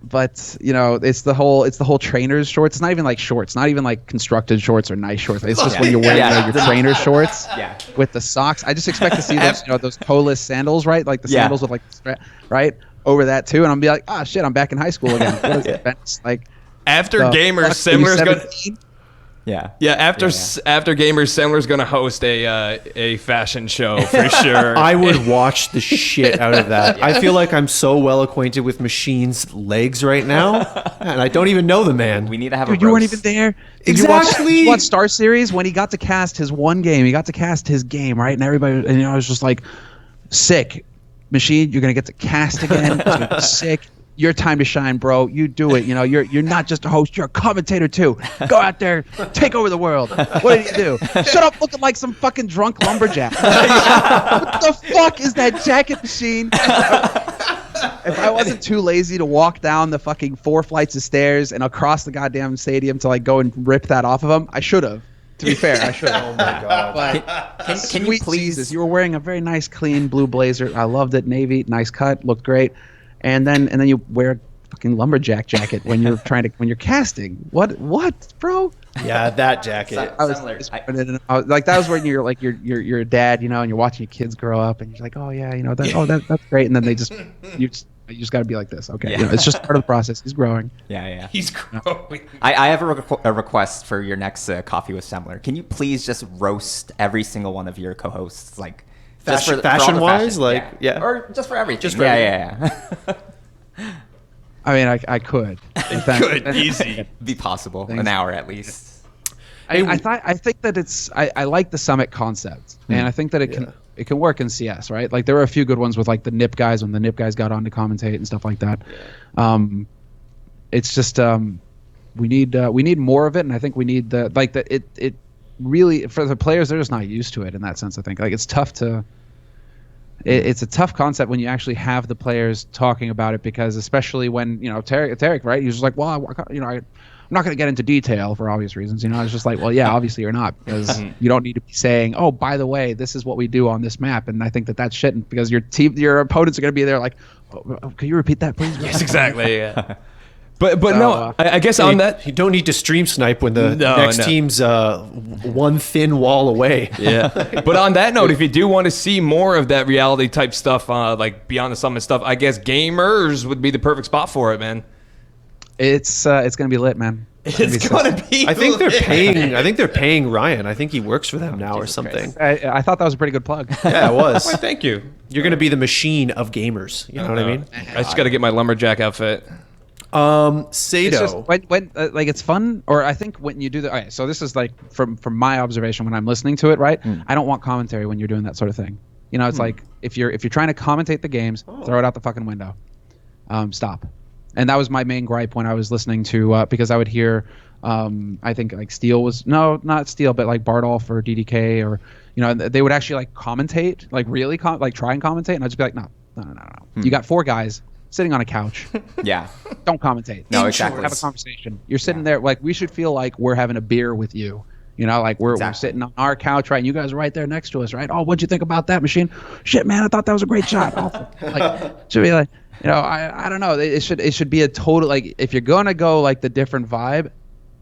But it's the whole trainer's shorts. It's not even like shorts, not even like constructed shorts or nice shorts. It's just when you're wearing your trainer's shorts with the socks. I just expect to see those those toe-less sandals, right? Like the sandals with like the strap, right over that too. And I'm be like, oh shit, I'm back in high school again. What is it? Like, after GAMERZ, Semmler's gonna. Yeah. After GAMERZ, Semmler's gonna host a fashion show for sure. I would watch the shit out of that. I feel like I'm so well acquainted with Machine's legs right now, and I don't even know the man. We need to have Dude, you weren't even there. Exactly. You watch Starseries when he got to cast his one game. He got to cast his game, right? And everybody, I was just like, sick. Machine, you're gonna get to cast again. It's gonna be sick. Your time to shine, bro. You do it. You're not just a host. You're a commentator too. Go out there, take over the world. What did you do? Shut up, looking like some fucking drunk lumberjack. What the fuck is that jacket, Machine? If I wasn't too lazy to walk down the fucking 4 flights of stairs and across the goddamn stadium to like go and rip that off of him, I should have. To be fair, I should have. Oh my god. Can you Sweet please? Jesus, you were wearing a very nice, clean blue blazer. I loved it. Navy, nice cut, looked great. And then you wear a fucking lumberjack jacket when you're when you're casting. What, bro? Yeah, that jacket. I was like, that was when you're like you're a dad, and you're watching your kids grow up, and you're like, oh yeah, that's great. And then You just got to be like this. Okay, it's just part of the process. He's growing. Yeah. He's growing. I have a request for your next Coffee with Semmler. Can you please just roast every single one of your co-hosts, like fashion-wise, or just for everything? Just for everything. I mean, I could. Good, easy. Be possible. Thanks. An hour at least. I think that I like the summit concept, and I think that it can work in CS, right? Like there were a few good ones with like the NIP guys when the NIP guys got on to commentate and stuff like that. It's just we need more of it, and I think we need it really, for the players, they're just not used to it in that sense. I think like it's tough to. It's a tough concept when you actually have the players talking about it, because especially when Tarek, right? He's just like, well, I'm not going to get into detail for obvious reasons. It's just like, well, yeah, obviously you're not, because you don't need to be saying, oh, by the way, this is what we do on this map. And I think that that's shit, because your opponents are going to be there like, oh, can you repeat that, please? Yes, exactly. Yeah. But no, I guess on that, you don't need to stream snipe when the next team's one thin wall away. Yeah. But on that note, if you do want to see more of that reality type stuff, like Beyond the Summit stuff, I guess GAMERZ would be the perfect spot for it, man. It's gonna be lit, man. It's gonna be. I think they're paying Ryan. I think he works for them now or something. I thought that was a pretty good plug. Yeah, it was. Well, thank you. You're gonna be the machine of gamers. You know what I mean? I just got to get my lumberjack outfit. Sato. It's just when like it's fun, or I think when you do the. Okay, so this is like from my observation when I'm listening to it, right? I don't want commentary when you're doing that sort of thing. It's like if you're trying to commentate the games, throw it out the fucking window. Stop. And that was my main gripe when I was listening to because I would hear I think like Steel was not Steel, but like Bardolph or DDK, or they would actually like commentate, like really like try and commentate, and I'd just be like, no. You got 4 guys sitting on a couch. Yeah. Don't commentate. No, exactly. Have a conversation. You're sitting there like we should feel like we're having a beer with you. Like we're sitting on our couch, right? And you guys are right there next to us, right? Oh, what'd you think about that machine? Shit, man, I thought that was a great shot. Should be like, I don't know. It should be a total, like, if you're gonna go like the different vibe,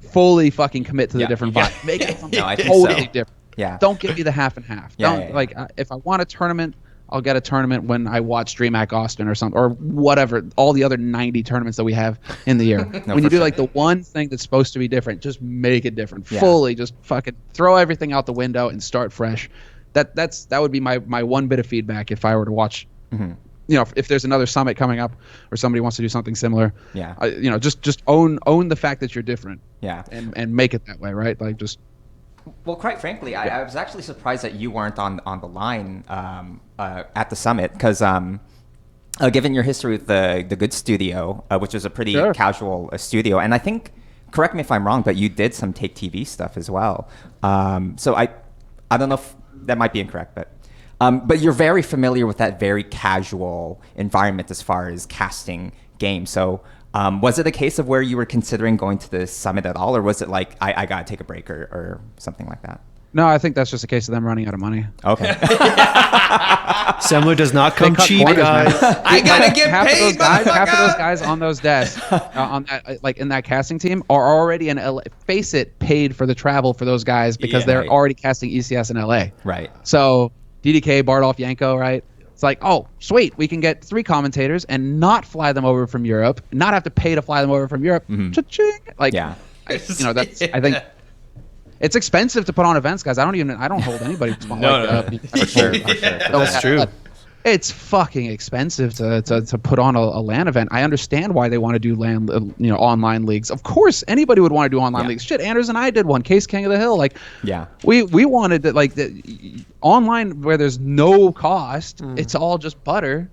fully fucking commit to the different vibe. Make it something totally different. Yeah. Don't give me the half and half. If I want a tournament, I'll get a tournament when I watch DreamHack Austin or something, or whatever, all the other 90 tournaments that we have in the year. When you do like the one thing that's supposed to be different, just make it different. Fully just fucking throw everything out the window and start fresh. That would be my one bit of feedback if I were to watch. If there's another summit coming up or somebody wants to do something similar. Just own the fact that you're different. And make it that way, right? Like just. Well, quite frankly, I was actually surprised that you weren't on the line at the summit, because given your history with the Good Studio, which is a pretty casual studio, and I think, correct me if I'm wrong, but you did some Take TV stuff as well. So I don't know if that might be incorrect, but you're very familiar with that very casual environment as far as casting games. So. Was it a case of where you were considering going to the summit at all, or was it like, I got to take a break or something like that? No, I think that's just a case of them running out of money. Okay. Semmler does not come cheap, guys. I got to get paid, half of those guys on those desks, on that, like in that casting team, are already in LA. Face it, paid for the travel for those guys because they're already casting ECS in LA. Right. So DDK, Bardolph, Yanko, right? It's like, oh, sweet, we can get 3 commentators and not fly them over from Europe, not have to pay to fly them over from Europe. Cha-ching. Like, I think it's expensive to put on events, guys. I don't hold anybody responsible. For sure. That's true. It's fucking expensive to put on a LAN event. I understand why they want to do LAN, online leagues. Of course, anybody would want to do online leagues. Shit, Anders and I did one. Case King of the Hill. Like, we wanted to, like, the online where there's no cost. It's all just butter.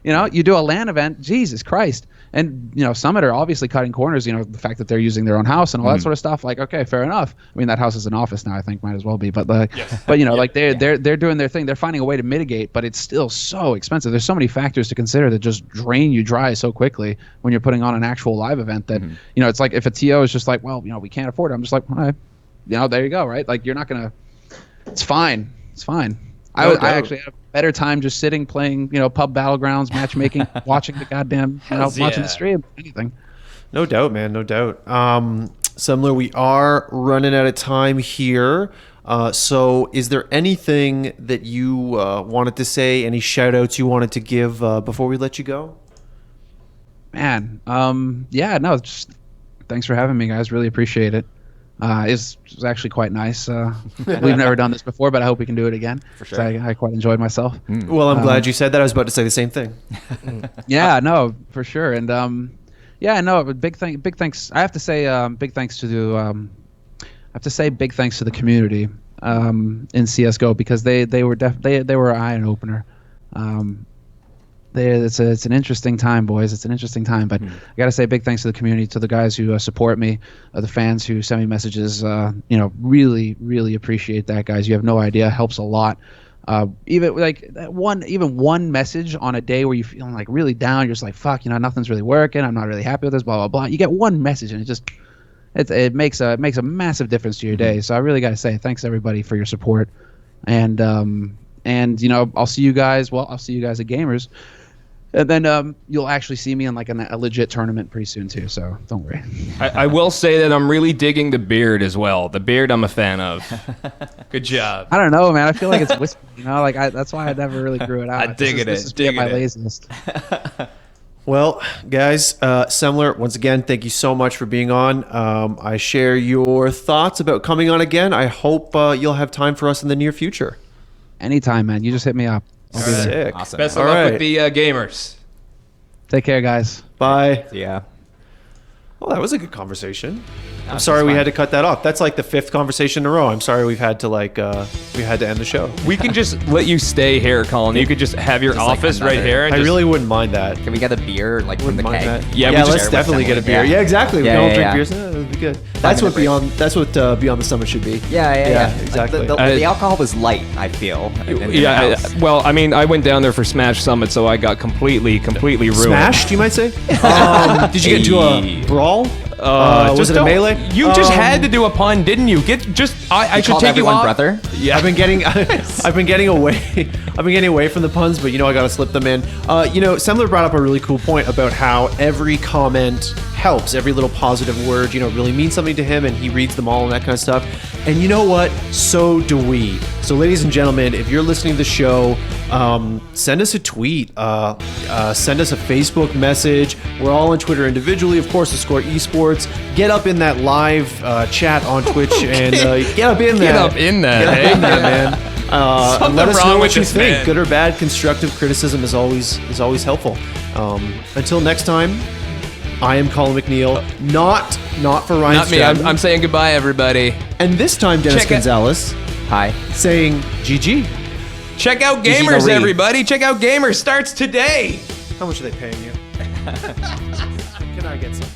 You do a LAN event. Jesus Christ. And Summit are obviously cutting corners. The fact that they're using their own house and all that sort of stuff. Like, okay, fair enough. I mean, that house is an office now. I think might as well be. But they're doing their thing. They're finding a way to mitigate, but it's still so expensive. There's so many factors to consider that just drain you dry so quickly when you're putting on an actual live event. That it's like if a TO is just like, well, we can't afford it. I'm just like, all right, there you go, right? Like you're not gonna. It's fine. It's fine. I actually have a better time just sitting playing, pub battlegrounds, matchmaking, watching the goddamn, watching the stream, anything. No doubt, man. No doubt. Semmler, we are running out of time here. So is there anything that you wanted to say, any shout outs you wanted to give before we let you go? Man, yeah, no, just thanks for having me, guys. Really appreciate it. It was actually quite nice. We've never done this before, but I hope we can do it again. For sure. I quite enjoyed myself. Well, I'm glad you said that. I was about to say the same thing. Yeah, no, for sure. And yeah, no, big thanks. I have to say big thanks to the big thanks to the community in CS:GO, because they were an eye opener. It's an interesting time, boys. It's an interesting time, but I gotta say big thanks to the community, to the guys who support me, the fans who send me messages. Really, really appreciate that, guys. You have no idea. Helps a lot. Even like one message on a day where you're feeling like really down, you're just like, fuck, nothing's really working. I'm not really happy with this. Blah blah blah. You get one message and it makes a massive difference to your day. So I really gotta say thanks everybody for your support, and I'll see you guys. Well, I'll see you guys at GAMERZ. And then you'll actually see me in like a legit tournament pretty soon too, so don't worry. I will say that I'm really digging the beard as well. The beard I'm a fan of. Good job. I don't know, man. I feel like it's whispered, that's why I never really grew it out. I dig it. This is my laziest. Well, guys, Semmler, once again, thank you so much for being on. I share your thoughts about coming on again. I hope you'll have time for us in the near future. Anytime, man. You just hit me up. I'll be there. Sick. Awesome. Best of luck with the GAMERZ. Take care, guys. Bye. Yeah. Well, that was a good conversation. I'm sorry we had to cut that off. That's like the 5th conversation in a row. I'm sorry we had to end the show. We can just let you stay here, Colin. You could just have your office right here. And I really wouldn't mind that. Can we get a beer from the keg? That. Yeah, let's definitely get a beer. Yeah, exactly. We don't drink beers. That would be good. That's what Beyond the Summit should be. Yeah. Exactly. The alcohol was light, I feel. Well, I mean, I went down there for Smash Summit, so I got completely ruined. Smashed, you might say? Did you get into a brawl? Was it a melee? You just had to do a pun, didn't you? I should take you off. Brother. Yeah, I've been getting away from the puns, but I gotta slip them in. Semmler brought up a really cool point about how every comment helps. Every little positive word, really means something to him, and he reads them all and that kind of stuff. And you know what? So do we. So, ladies and gentlemen, if you're listening to the show, send us a tweet, send us a Facebook message. We're all on Twitter individually, of course. theScore eSports. Get up in that live chat on Twitch and get up in there. Get up in there, man. Let us know what you think. Man. Good or bad, constructive criticism is always helpful. Until next time, I am Colin McNeil, not for Ryan Not me. I'm saying goodbye, everybody. And this time, Dennis Gonzalez. Hi. Saying GG. Check out GAMERZ, everybody. Check out GAMERZ. Starts today. How much are they paying you? Can I get some?